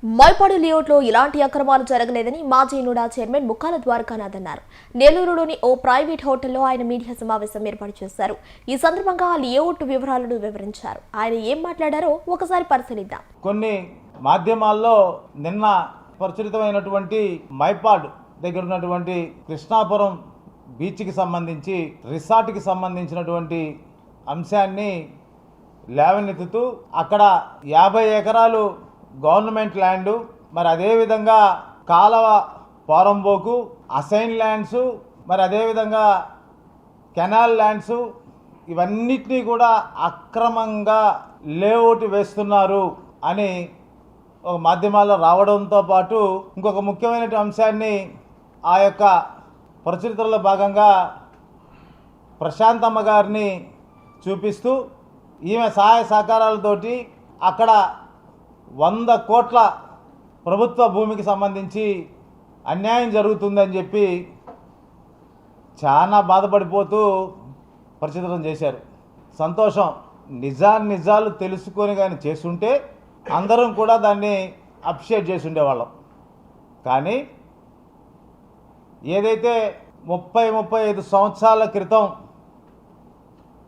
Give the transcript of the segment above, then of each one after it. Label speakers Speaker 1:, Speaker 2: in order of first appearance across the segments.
Speaker 1: మైపాడు లేఅవుట్లో ఇలాంటి అక్రమాలు జరగలేదని మాజీ నుడా చైర్మన్ ముక్కాల ద్వారకానాథ్ అన్నారు. నెల్లూరులోని ఓ ప్రైవేట్ హోటల్లో ఆయన మీడియా సమావేశం ఏర్పాటు చేశారు. ఈ సందర్భంగా ఆ లేఅవుట్ వివరాలను వివరించారు. ఆయన ఏం మాట్లాడారో ఒకసారి పరిశీలిద్దాం.
Speaker 2: కొన్ని మాధ్యమాల్లో నిన్న ప్రచురితమైనటువంటి మైపాడ్ దగ్గర ఉన్నటువంటి కృష్ణాపురం బీచ్కి సంబంధించి రిసార్ట్కి సంబంధించినటువంటి అంశాన్ని లేవనెత్తుతూ అక్కడ 50 ఎకరాలు గవర్నమెంట్ ల్యాండు, మరి అదేవిధంగా కాలవ పోరంబోకు అసైన్ ల్యాండ్స్, మరి అదేవిధంగా కెనాల్ ల్యాండ్స్, ఇవన్నిటినీ కూడా అక్రమంగా లేఅవుట్ వేస్తున్నారు అని ఒక మాధ్యమాల్లో రావడంతో పాటు ఇంకొక ముఖ్యమైన అంశాన్ని ఆ యొక్క ప్రచురితలో భాగంగా ప్రశాంతమ్మ గారిని చూపిస్తూ ఈమె సహాయ సహకారాలతోటి అక్కడ 100 కోట్ల ప్రభుత్వ భూమికి సంబంధించి అన్యాయం జరుగుతుందని చెప్పి చాలా బాధపడిపోతూ ప్రచురితం చేశారు. సంతోషం, నిజాలు తెలుసుకొని కానీ చేస్తుంటే అందరం కూడా దాన్ని అప్రిషియేట్ చేసి ఉండేవాళ్ళం. కానీ ఏదైతే 30-35 సంవత్సరాల క్రితం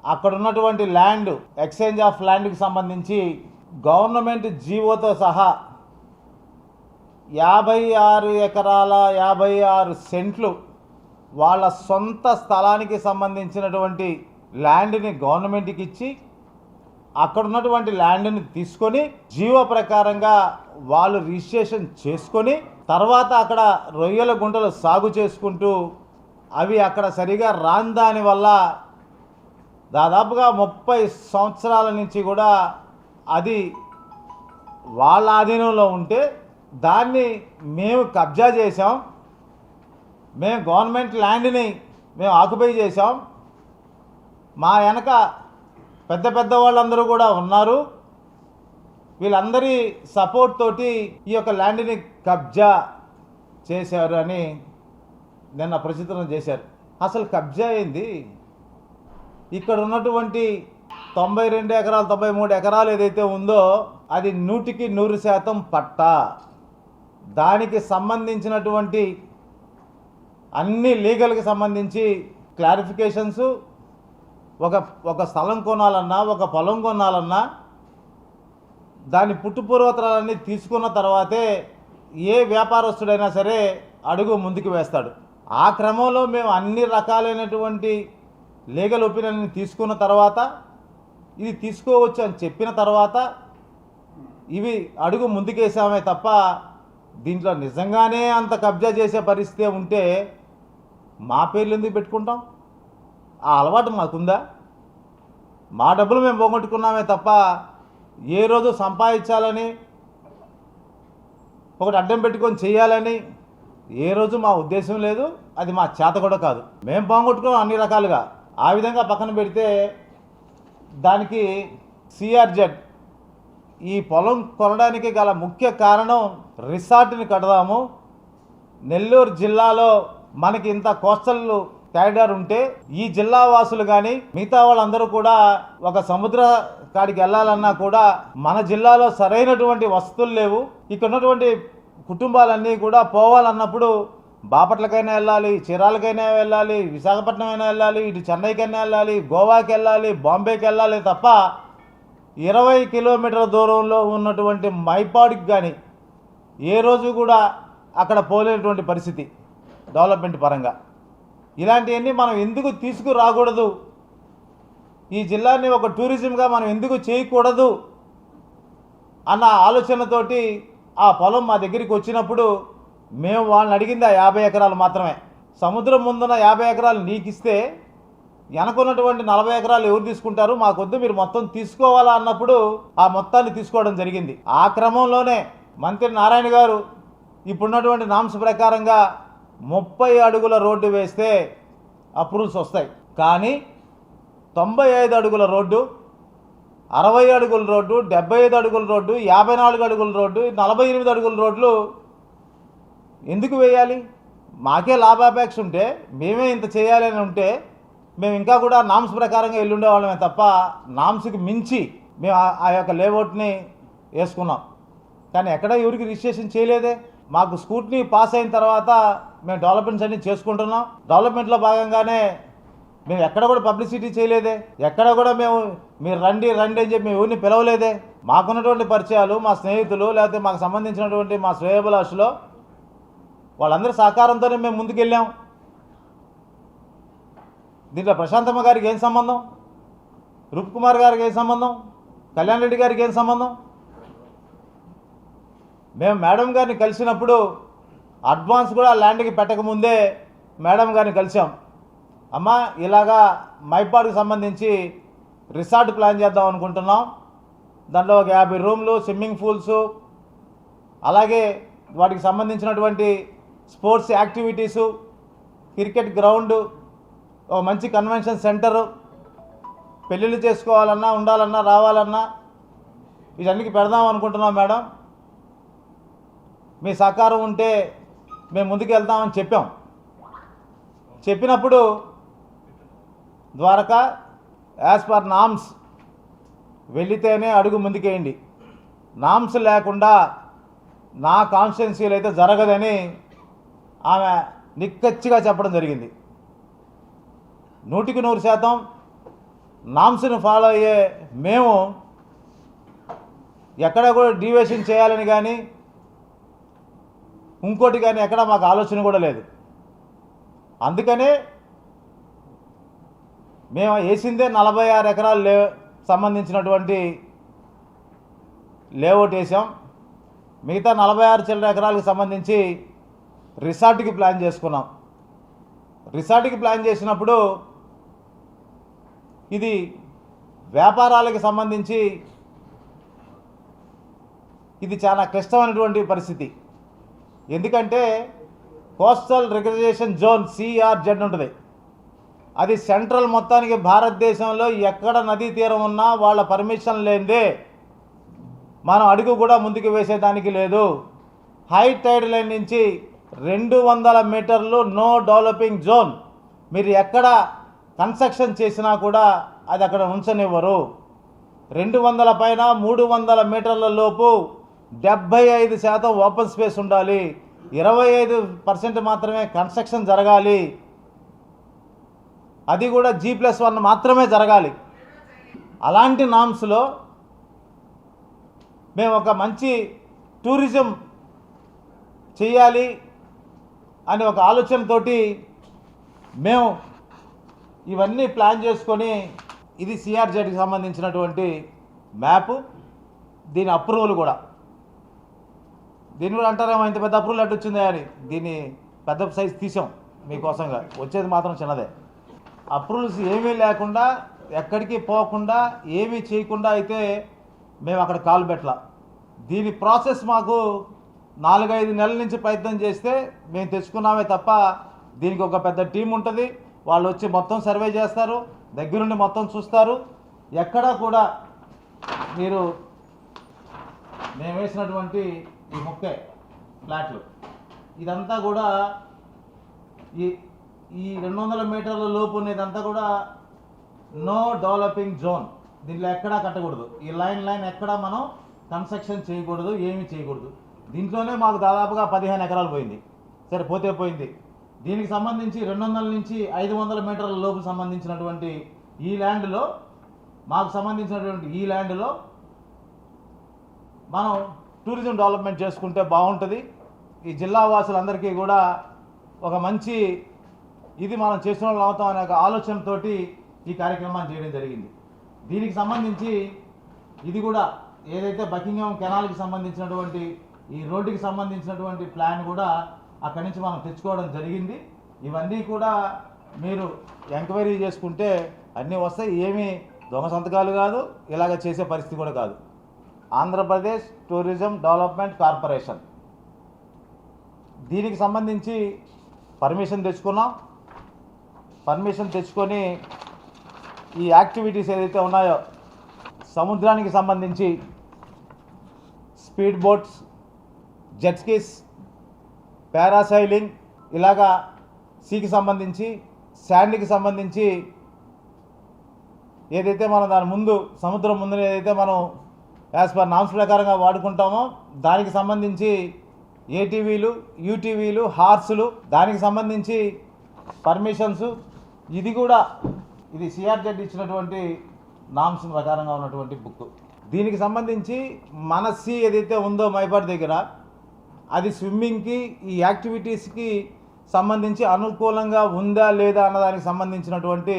Speaker 2: అక్కడ ఉన్నటువంటి ల్యాండ్, ఎక్స్చేంజ్ ఆఫ్ ల్యాండ్కి సంబంధించి గవర్నమెంట్ జీవోతో సహా 56 ఎకరాల 56 సెంట్లు వాళ్ళ సొంత స్థలానికి సంబంధించినటువంటి ల్యాండ్ని గవర్నమెంట్కి ఇచ్చి అక్కడ ఉన్నటువంటి ల్యాండ్ని తీసుకొని జీవో ప్రకారంగా వాళ్ళు రిజిస్ట్రేషన్ చేసుకొని తర్వాత అక్కడ రొయ్యల గుంటలు సాగు చేసుకుంటూ అవి అక్కడ సరిగా రాని దాని వల్ల దాదాపుగా 30 సంవత్సరాల నుంచి కూడా అది వాళ్ళ ఆధీనంలో ఉంటే దాన్ని మేము కబ్జా చేసాం, మేము గవర్నమెంట్ ల్యాండ్ని మేము ఆక్యుపై చేసాం, మా వెనక పెద్ద వాళ్ళందరూ కూడా ఉన్నారు, వీళ్ళందరి సపోర్ట్ తోటి ఈ యొక్క ల్యాండ్ని కబ్జా చేశారు అని నిన్న ప్రచురణ చేశారు. అసలు కబ్జా అయింది ఇక్కడ ఉన్నటువంటి 92 ఎకరాలు 93 ఎకరాలు ఏదైతే ఉందో అది 100% పట్టా. దానికి సంబంధించినటువంటి అన్ని లీగల్కి సంబంధించి క్లారిఫికేషన్స్, ఒక స్థలం కొనాలన్నా ఒక పొలం కొనాలన్నా దాని పుట్టుపూర్వోత్తరాలన్నీ తీసుకున్న తర్వాతే ఏ వ్యాపారస్తుడైనా సరే అడుగు ముందుకు వేస్తాడు. ఆ క్రమంలో మేము అన్ని రకాలైనటువంటి లీగల్ ఒపీనియన్ని తీసుకున్న తర్వాత ఇది తీసుకోవచ్చు అని చెప్పిన తర్వాత ఇవి అడుగు ముందుకేసామే తప్ప దీంట్లో నిజంగానే అంత కబ్జా చేసే పరిస్థితి ఉంటే మా పేర్లు ఎందుకు పెట్టుకుంటాం? ఆ అలవాటు మాకుందా? మా డబ్బులు మేము పోగొట్టుకున్నామే తప్ప ఏ రోజు సంపాదించాలని ఒకటి అడ్డం పెట్టుకొని చేయాలని ఏ రోజు మా ఉద్దేశం లేదు. అది మా చేత కూడా కాదు. మేము పోగొట్టుకున్నాం అన్ని రకాలుగా. ఆ విధంగా పక్కన పెడితే దానికి సిఆర్జెడ్ ఈ పొలం కొనడానికి గల ముఖ్య కారణం రిసార్ట్ని కడదాము, నెల్లూరు జిల్లాలో మనకి ఇంత కోస్టల్ కారిడార్ ఉంటే ఈ జిల్లా వాసులు కానీ మిగతా వాళ్ళందరూ కూడా ఒక సముద్ర కాడికి వెళ్ళాలన్నా కూడా మన జిల్లాలో సరైనటువంటి వసతులు లేవు. ఇక్కడ ఉన్నటువంటి కుటుంబాలన్నీ కూడా పోవాలన్నప్పుడు బాపట్లకైనా వెళ్ళాలి, చీరాలకైనా వెళ్ళాలి, విశాఖపట్నం అయినా వెళ్ళాలి, ఇటు చెన్నైకైనా వెళ్ళాలి, గోవాకి వెళ్ళాలి, బాంబేకి వెళ్ళాలి తప్ప 20 కిలోమీటర్ల దూరంలో ఉన్నటువంటి మైపాడుకి కానీ ఏ రోజు కూడా అక్కడ పోలేనటువంటి పరిస్థితి డెవలప్మెంట్ పరంగా. ఇలాంటివన్నీ మనం ఎందుకు తీసుకురాకూడదు? ఈ జిల్లాని ఒక టూరిజంగా మనం ఎందుకు చేయకూడదు అన్న ఆలోచనతోటి ఆ పొలం మా దగ్గరికి వచ్చినప్పుడు మేము వాళ్ళని అడిగింది ఆ 50 ఎకరాలు మాత్రమే. సముద్రం ముందున్న 50 ఎకరాలు నీకు ఇస్తే వెనకున్నటువంటి 40 ఎకరాలు ఎవరు తీసుకుంటారు? మాకొద్దు, మీరు మొత్తం తీసుకోవాలా అన్నప్పుడు ఆ మొత్తాన్ని తీసుకోవడం జరిగింది. ఆ క్రమంలోనే మంత్రి నారాయణ గారు ఇప్పుడున్నటువంటి నామ్స్ ప్రకారంగా 30 అడుగుల రోడ్డు వేస్తే అప్రూవల్స్ వస్తాయి. కానీ 95 అడుగుల రోడ్డు, 60 అడుగుల రోడ్డు, 75 అడుగుల రోడ్డు, 54 అడుగుల రోడ్డు, 48 అడుగుల రోడ్లు ఎందుకు వేయాలి? మాకే లాభాపేక్ష ఉంటే, మేమే ఇంత చేయాలని ఉంటే మేము ఇంకా కూడా నామ్స్ ప్రకారంగా వెళ్ళుండే వాళ్ళమే తప్ప నామ్స్కి మించి మేము ఆ యొక్క లేఅవుట్ని వేసుకున్నాం. కానీ ఎక్కడ ఎవరికి రిజిస్ట్రేషన్ చేయలేదే. మాకు స్కూట్నీ పాస్ అయిన తర్వాత మేము డెవలప్మెంట్స్ అన్నీ చేసుకుంటున్నాం. డెవలప్మెంట్లో భాగంగానే మేము ఎక్కడ కూడా పబ్లిసిటీ చేయలేదే. ఎక్కడ కూడా మేము మీరు రండి రండి అని చెప్పి మేము ఎవరిని పిలవలేదే. మాకున్నటువంటి పరిచయాలు, మా స్నేహితులు, లేకపోతే మాకు సంబంధించినటువంటి మా శ్రేయోభిలాషులో వాళ్ళందరి సహకారంతోనే మేము ముందుకెళ్ళాం. దీంట్లో ప్రశాంతమ్మ గారికి ఏం సంబంధం, రూప్ కుమార్ గారికి ఏం సంబంధం, కళ్యాణ్ రెడ్డి గారికి ఏం సంబంధం? మేము మేడం గారిని కలిసినప్పుడు అడ్వాన్స్ కూడా ల్యాండ్కి పెట్టకముందే మేడం గారిని కలిసాం. అమ్మ ఇలాగా మైపాడుకు సంబంధించి రిసార్ట్ ప్లాన్ చేద్దాం అనుకుంటున్నాం. దాంట్లో ఒక 50 రూమ్లు, స్విమ్మింగ్ పూల్స్, అలాగే వాటికి సంబంధించినటువంటి స్పోర్ట్స్ యాక్టివిటీసు, క్రికెట్ గ్రౌండ్, ఒక మంచి కన్వెన్షన్ సెంటరు, పెళ్ళిళ్ళు చేసుకోవాలన్నా, ఉండాలన్నా, రావాలన్నా వీటన్నిటికీ పెడదాం అనుకుంటున్నాం మేడం. మీ సహకారం ఉంటే మేము ముందుకు వెళ్తామని చెప్పాం. చెప్పినప్పుడు ద్వారకా యాజ్ పర్ నామ్స్ వెళితేనే అడుగు ముందుకేయండి, నామ్స్ లేకుండా నా కాన్స్టిట్యున్సీలో అయితే జరగదని ఆమె నిక్కచ్చిగా చెప్పడం జరిగింది. 100% నామ్స్ని ఫాలో అయ్యే మేము ఎక్కడ కూడా డీవియేషన్ చేయాలని కానీ ఇంకోటి కానీ ఎక్కడ మాకు ఆలోచన కూడా లేదు. అందుకనే మేము వేసిందే 46 ఎకరాలు సంబంధించినటువంటి లేఅవుట్ వేసాం. మిగతా 46 చిల్లర ఎకరాలకు సంబంధించి రిసార్ట్కి ప్లాన్ చేసుకున్నాం. రిసార్ట్కి ప్లాన్ చేసినప్పుడు ఇది వ్యాపారాలకు సంబంధించి ఇది చాలా క్లిష్టమైనటువంటి పరిస్థితి. ఎందుకంటే కోస్టల్ రికగ్నిషన్ జోన్ CRZ ఉంటుంది. అది సెంట్రల్ మొత్తానికి భారతదేశంలో ఎక్కడ నదీ తీరం ఉన్నా వాళ్ళ పర్మిషన్ లేనిదే మనం అడుగు కూడా ముందుకు వేసేదానికి లేదు. హై టైడ్ లైన్ నుంచి 200 మీటర్లు నో డెవలపింగ్ జోన్. మీరు ఎక్కడ కన్స్ట్రక్షన్ చేసినా కూడా అది అక్కడ ఉంచనివ్వరు. 200 పైన 300 మీటర్ల లోపు 75% ఓపెన్ స్పేస్ ఉండాలి. 25% మాత్రమే కన్స్ట్రక్షన్ జరగాలి. అది కూడా G+1 మాత్రమే జరగాలి. అలాంటి నామ్స్లో మేము ఒక మంచి టూరిజం చేయాలి అని ఒక ఆలోచనతోటి మేము ఇవన్నీ ప్లాన్ చేసుకొని, ఇది CRZకి సంబంధించినటువంటి మ్యాప్, దీని అప్రూవల్ కూడా. దీన్ని కూడా అంటారేమో ఇంత పెద్ద అప్రూవల్ ఎట్టు వచ్చిందా అని. దీన్ని పెద్ద సైజ్ తీసాం మీకోసంగా, వచ్చేది మాత్రం చిన్నదే. అప్రూవల్స్ ఏమీ లేకుండా, ఎక్కడికి పోకుండా, ఏమీ చేయకుండా అయితే మేము అక్కడ కాలు పెట్టాల. దీని ప్రాసెస్ మాకు 4-5 నెలల నుంచి ప్రయత్నం చేస్తే మేము తెచ్చుకున్నామే తప్ప, దీనికి ఒక పెద్ద టీం ఉంటుంది. వాళ్ళు వచ్చి మొత్తం సర్వే చేస్తారు, దగ్గరుండి మొత్తం చూస్తారు. ఎక్కడా కూడా మీరు మేము వేసినటువంటి ఈ ముక్కే ఫ్లాట్లు ఇదంతా కూడా ఈ 200 మీటర్ల లోపు ఉన్నదంతా కూడా నో డెవలపింగ్ జోన్. దీంట్లో ఎక్కడా కట్టకూడదు. ఈ లైన్ ఎక్కడా మనం కన్స్ట్రక్షన్ చేయకూడదు, ఏమీ చేయకూడదు. దీంట్లోనే మాకు దాదాపుగా 15 ఎకరాలు పోయింది. సరే పోతే పోయింది. దీనికి సంబంధించి 200 నుంచి 500 మీటర్ల లోపు సంబంధించినటువంటి ఈ ల్యాండ్లో, మాకు సంబంధించినటువంటి ఈ ల్యాండ్లో మనం టూరిజం డెవలప్మెంట్ చేసుకుంటే బాగుంటుంది. ఈ జిల్లా వాసులందరికీ కూడా ఒక మంచి ఇది మనం చేసిన వాళ్ళు అవుతాం అనే ఒక ఆలోచనతోటి ఈ కార్యక్రమాన్ని చేయడం జరిగింది. దీనికి సంబంధించి ఇది కూడా ఏదైతే బకింగ్హామ్ కెనాల్కి సంబంధించినటువంటి ఈ రోడ్డుకి సంబంధించినటువంటి ప్లాన్ కూడా అక్కడి నుంచి మనం తెచ్చుకోవడం జరిగింది. ఇవన్నీ కూడా మీరు ఎంక్వైరీ చేసుకుంటే అన్నీ వస్తాయి. ఏమీ దొంగ సంతకాలు కాదు, ఇలాగ చేసే పరిస్థితి కూడా కాదు. ఆంధ్రప్రదేశ్ టూరిజం డెవలప్మెంట్ కార్పొరేషన్ దీనికి సంబంధించి పర్మిషన్ తెచ్చుకున్నాం. పర్మిషన్ తెచ్చుకొని ఈ యాక్టివిటీస్ ఏదైతే ఉన్నాయో, సముద్రానికి సంబంధించి speed boats, jet skis, parasailing, ఇలాగా సీకి సంబంధించి, శాండ్కి సంబంధించి ఏదైతే మనం దాని ముందు సముద్రం ముందు ఏదైతే మనం యాజ్ పర్ నామ్స్ ప్రకారంగా వాడుకుంటామో దానికి సంబంధించి ఏటీవీలు, యూటీవీలు, హార్సులు, దానికి సంబంధించి పర్మిషన్స్, ఇది సిఆర్జెడ్ ఇచ్చినటువంటి నామ్స్ ప్రకారంగా ఉన్నటువంటి బుక్. దీనికి సంబంధించి మన సి ఏదైతే ఉందో మైపాడు దగ్గర, అది స్విమ్మింగ్కి ఈ యాక్టివిటీస్కి సంబంధించి అనుకూలంగా ఉందా లేదా అన్నదానికి సంబంధించినటువంటి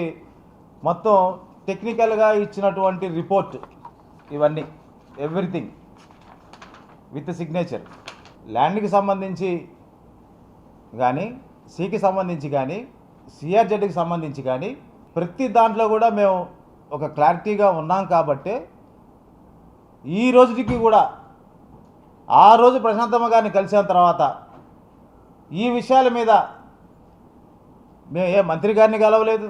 Speaker 2: మొత్తం టెక్నికల్గా ఇచ్చినటువంటి రిపోర్ట్, ఇవన్నీ ఎవ్రీథింగ్ విత్ సిగ్నేచర్. ల్యాండ్కి సంబంధించి కానీ, సికి సంబంధించి కానీ, సిఆర్జెడ్కి సంబంధించి కానీ ప్రతి దాంట్లో కూడా మేము ఒక క్లారిటీగా ఉన్నాం. కాబట్టి ఈ రోజుకి కూడా ఆ రోజు ప్రశాంతమ్మ గారిని కలిసిన తర్వాత ఈ విషయాల మీద మేము ఏ మంత్రి గారిని కలవలేదు,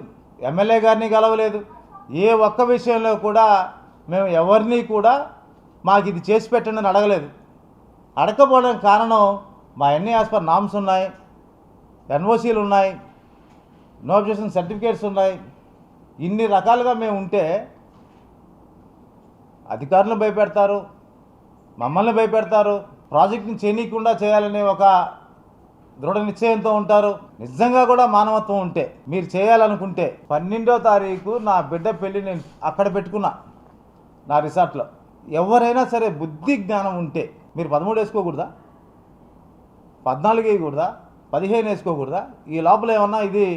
Speaker 2: ఎమ్మెల్యే గారిని కలవలేదు. ఏ ఒక్క విషయంలో కూడా మేము ఎవరిని కూడా మాకు ఇది చేసి పెట్టండి అని అడగలేదు. అడగకపోవడానికి కారణం మా ఎన్ని యాజ్ పర్ నామ్స్ ఉన్నాయి, ఎన్ఓసీలు ఉన్నాయి, నో అబ్జెక్షన్ సర్టిఫికేట్స్ ఉన్నాయి. ఇన్ని రకాలుగా మేము ఉంటే అధికారులను భయపెడతారు, మమ్మల్ని భయపెడతారు, ప్రాజెక్టుని చేయనీయకుండా చేయాలనే ఒక దృఢ నిశ్చయంతో ఉంటారు. నిజంగా కూడా మానవత్వం ఉంటే మీరు చేయాలనుకుంటే 12వ తారీఖు నా బిడ్డ పెళ్ళి నేను అక్కడ పెట్టుకున్నా, నా రిసార్ట్లో. ఎవరైనా సరే బుద్ధి జ్ఞానం ఉంటే మీరు 13 వేసుకోకూడదా, 14 వేయకూడదా, 15 వేసుకోకూడదా? ఈ లోపల ఏమన్నా ఇది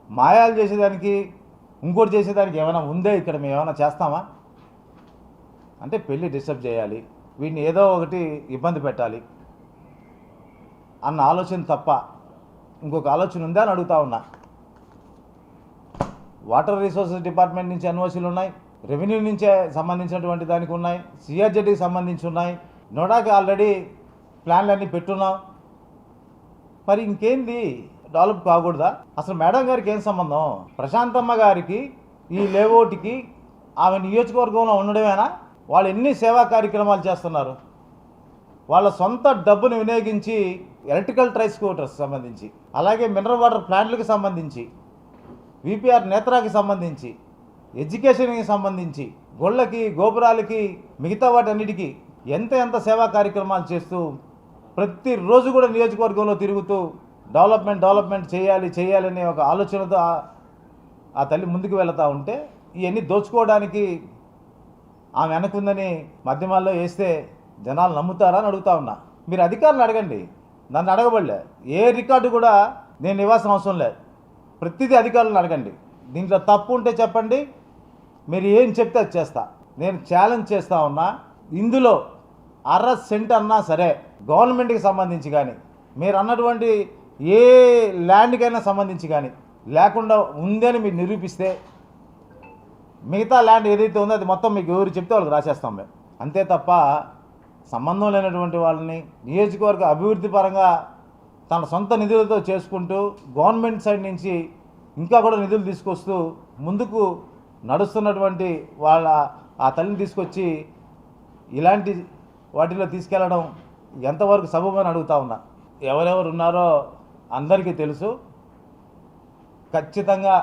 Speaker 2: మాయాలు చేసేదానికి, ఇంకోటి చేసేదానికి ఏమైనా ఉందే? ఇక్కడ మేము ఏమైనా చేస్తామా? అంటే పెళ్ళి డిస్టర్బ్ చేయాలి, వీడిని ఏదో ఒకటి ఇబ్బంది పెట్టాలి అన్న ఆలోచన తప్ప ఇంకొక ఆలోచన ఉందా అని అడుగుతా ఉన్నా. వాటర్ రిసోర్సెస్ డిపార్ట్మెంట్ నుంచి ఎన్ఓసీలు ఉన్నాయి, రెవెన్యూ నుంచే సంబంధించినటువంటి దానికి ఉన్నాయి, సిఆర్జెడ్కి సంబంధించి ఉన్నాయి, నోడాకి ఆల్రెడీ ప్లాన్లన్నీ పెట్టున్నాం. మరి ఇంకేంది డెవలప్ కాకూడదా? అసలు మేడం గారికి ఏం సంబంధం? ప్రశాంతమ్మ గారికి ఈ లేఅవుట్కి ఆమె నియోజకవర్గంలో ఉండడమేనా? వాళ్ళు ఎన్ని సేవా కార్యక్రమాలు చేస్తున్నారు. వాళ్ళ సొంత డబ్బును వినియోగించి ఎలక్ట్రికల్ ట్రైస్ స్కూటర్స్ సంబంధించి, అలాగే మినరల్ వాటర్ ప్లాంట్లకు సంబంధించి, విపిఆర్ నేత్రాకి సంబంధించి, ఎడ్యుకేషన్కి సంబంధించి, గొళ్ళకి, గోపురాలకి, మిగతా వాటన్నిటికీ ఎంత సేవా కార్యక్రమాలు చేస్తూ ప్రతిరోజు కూడా నియోజకవర్గంలో తిరుగుతూ డెవలప్మెంట్ చేయాలనే ఒక ఆలోచనతో ఆ తల్లి ముందుకు వెళుతూ ఉంటే ఇవన్నీ దోచుకోవడానికి ఆమె వెనకుందని మాధ్యమాల్లో వేస్తే జనాలు నమ్ముతారా అని అడుగుతా ఉన్నా. మీరు అధికారులు అడగండి, నన్ను అడగబడలే. ఏ రికార్డు కూడా నేను ఇవ్వాల్సిన అవసరం లేదు. ప్రతిదీ అధికారులను అడగండి. దీంట్లో తప్పు ఉంటే చెప్పండి, మీరు ఏం చెప్తే అది చేస్తా. నేను ఛాలెంజ్ చేస్తూ ఉన్నా. ఇందులో అర సెంట్ అన్నా సరే గవర్నమెంట్కి సంబంధించి కానీ, మీరు అన్నటువంటి ఏ ల్యాండ్కైనా సంబంధించి కానీ లేకుండా ఉందని మీరు నిరూపిస్తే మిగతా ల్యాండ్ ఏదైతే ఉందో అది మొత్తం మీకు ఎవరు చెప్తే వాళ్ళకి రాసేస్తాం మేము. అంతే తప్ప సంబంధం లేనటువంటి వాళ్ళని నియోజకవర్గ అభివృద్ధి పరంగా తన సొంత నిధులతో చేసుకుంటూ గవర్నమెంట్ సైడ్ నుంచి ఇంకా కూడా నిధులు తీసుకొస్తూ ముందుకు నడుస్తున్నటువంటి వాళ్ళ ఆ తల్లిని తీసుకొచ్చి ఇలాంటి వాటిలో తీసుకెళ్ళడం ఎంతవరకు సబబని అడుగుతా ఉన్నా. ఎవరెవరు ఉన్నారో అందరికీ తెలుసు. ఖచ్చితంగా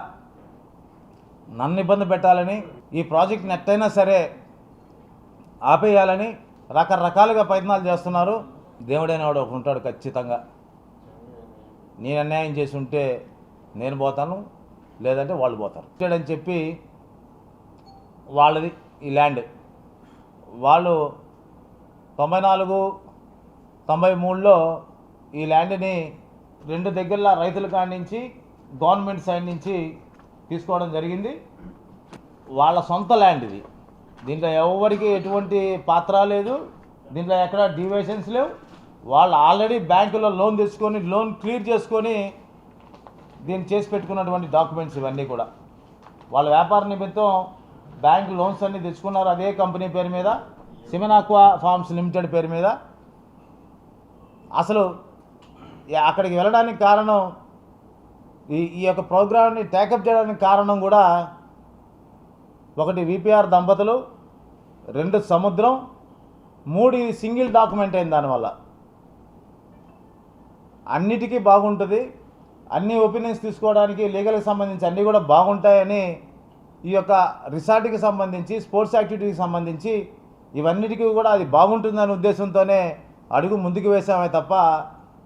Speaker 2: నన్ను ఇబ్బంది పెట్టాలని, ఈ ప్రాజెక్ట్ని ఎట్టయినా సరే ఆపేయాలని రకరకాలుగా ప్రయత్నాలు చేస్తున్నారు. దేవుడైన వాడు ఒకడు ఉంటాడు ఖచ్చితంగా. నేను అన్యాయం చేసి ఉంటే నేను పోతాను, లేదంటే వాళ్ళు పోతారు అని చెప్పి వాళ్ళది ఈ ల్యాండ్ వాళ్ళు 94, 93లో ఈ ల్యాండ్ని 2 దగ్గరలో రైతుల కాడి నుంచి గవర్నమెంట్ సైడ్ నుంచి తీసుకోవడం జరిగింది. వాళ్ళ సొంత ల్యాండ్ ఇది. దీంట్లో ఎవరికి ఎటువంటి పాత్ర లేదు, దీంట్లో ఎక్కడ డివిజన్స్ లేవు. వాళ్ళు ఆల్రెడీ బ్యాంకులో లోన్ తెచ్చుకొని లోన్ క్లియర్ చేసుకొని దీన్ని చేసి పెట్టుకున్నటువంటి డాక్యుమెంట్స్ ఇవన్నీ కూడా. వాళ్ళ వ్యాపార నిమిత్తం బ్యాంక్ లోన్స్ అన్నీ తెచ్చుకున్నారు అదే కంపెనీ పేరు మీద, సిమెనాక్వా ఫార్మ్స్ లిమిటెడ్ పేరు మీద. అసలు అక్కడికి వెళ్ళడానికి కారణం, ఈ యొక్క ప్రోగ్రామ్ని టేకప్ చేయడానికి కారణం కూడా ఒకటి విపిఆర్ దంపతులు, 2 సముద్రం, 3 సింగిల్ డాక్యుమెంట్ అయింది. దానివల్ల అన్నిటికీ బాగుంటుంది, అన్ని ఒపీనియన్స్ తీసుకోవడానికి లీగల్కి సంబంధించి అన్నీ కూడా బాగుంటాయని ఈ యొక్క రిసార్ట్కి సంబంధించి, స్పోర్ట్స్ యాక్టివిటీకి సంబంధించి ఇవన్నిటికీ కూడా అది బాగుంటుందనే ఉద్దేశంతోనే అడుగు ముందుకు వేసామే తప్ప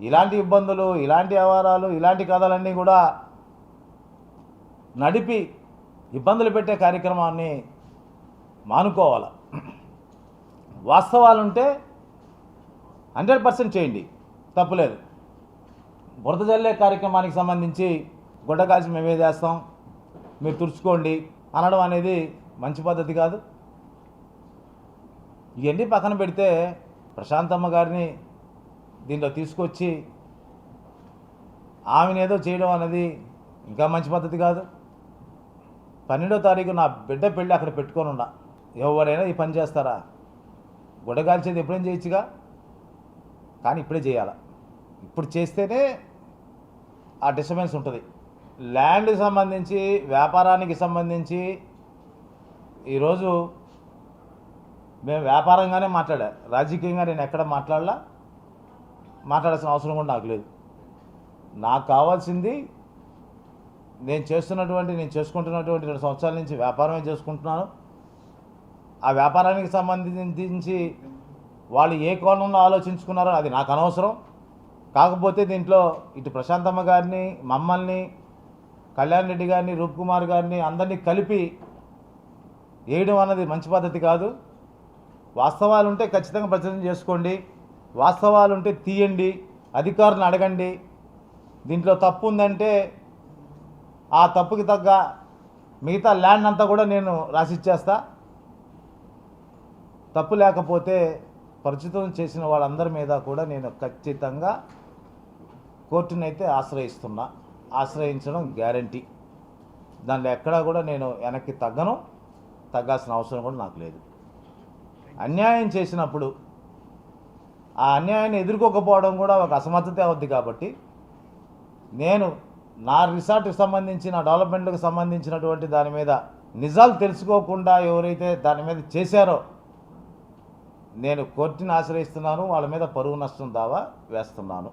Speaker 2: ఇలాంటి ఇబ్బందులు, ఇలాంటి వ్యవహారాలు, ఇలాంటి కథలన్నీ కూడా నడిపి ఇబ్బందులు పెట్టే కార్యక్రమాన్ని మానుకోవాలి. వాస్తవాలుంటే 100% చేయండి, తప్పులేదు. బురద జల్లే కార్యక్రమానికి సంబంధించి గుడ్డ కాల్చి మేమే చేస్తాం, మీరు తుడుచుకోండి అనడం అనేది మంచి పద్ధతి కాదు. ఇవన్నీ పక్కన పెడితే ప్రశాంతమ్మ గారిని దీంట్లో తీసుకొచ్చి ఆమెనేదో చేయడం అనేది ఇంకా మంచి పద్ధతి కాదు. 12వ తారీఖు నా బిడ్డ పెళ్ళి అక్కడ పెట్టుకొని ఉన్నా. ఎవరైనా ఈ పని చేస్తారా? గుడ్డ కాల్చేది ఎప్పుడైనా చేయొచ్చుగా, కానీ ఇప్పుడే చేయాలి. ఇప్పుడు చేస్తేనే ఆ డిస్టర్బెన్స్ ఉంటుంది. ల్యాండ్కి సంబంధించి, వ్యాపారానికి సంబంధించి ఈరోజు మేము వ్యాపారంగానే మాట్లాడా, రాజకీయంగా నేను ఎక్కడ మాట్లాడాల్సిన అవసరం కూడా నాకు లేదు. నాకు కావాల్సింది నేను చేసుకుంటున్నటువంటి 2 సంవత్సరాల నుంచి వ్యాపారమే చేసుకుంటున్నాను. ఆ వ్యాపారానికి సంబంధించి వాళ్ళు ఏ కోణంలో ఆలోచించుకున్నారో అది నాకు అనవసరం. కాకపోతే దీంట్లో ఇటు ప్రశాంతమ్మ గారిని, మమ్మల్ని, కళ్యాణ్ రెడ్డి గారిని, రూప్ కుమార్ గారిని అందరినీ కలిపి వేయడం అన్నది మంచి పద్ధతి కాదు. వాస్తవాలు ఉంటే ఖచ్చితంగా ప్రచారం చేసుకోండి, వాస్తవాలు ఉంటే తీయండి, అధికారులను అడగండి. దీంట్లో తప్పు ఉందంటే ఆ తప్పుకి తగ్గ మిగతా ల్యాండ్ అంతా కూడా నేను రాసిచ్చేస్తా. తప్పు లేకపోతే పరిచితం చేసిన వాళ్ళందరి మీద కూడా నేను ఖచ్చితంగా కోర్టునైతే ఆశ్రయించడం గ్యారంటీ. దాంట్లో ఎక్కడా కూడా నేను వెనక్కి తగ్గాల్సిన అవసరం కూడా నాకు లేదు. అన్యాయం చేసినప్పుడు ఆ అన్యాయాన్ని ఎదుర్కోకపోవడం కూడా ఒక అసమర్థత అవుద్ది. కాబట్టి నేను నా రిసార్ట్కి సంబంధించి, నా డెవలప్మెంట్కి సంబంధించినటువంటి దాని మీద నిజాలు తెలుసుకోకుండా ఎవరైతే దాని మీద చేశారో నేను కోర్టుని ఆశ్రయిస్తున్నాను, వాళ్ళ మీద పరువు నష్టం దావా వేస్తున్నాను.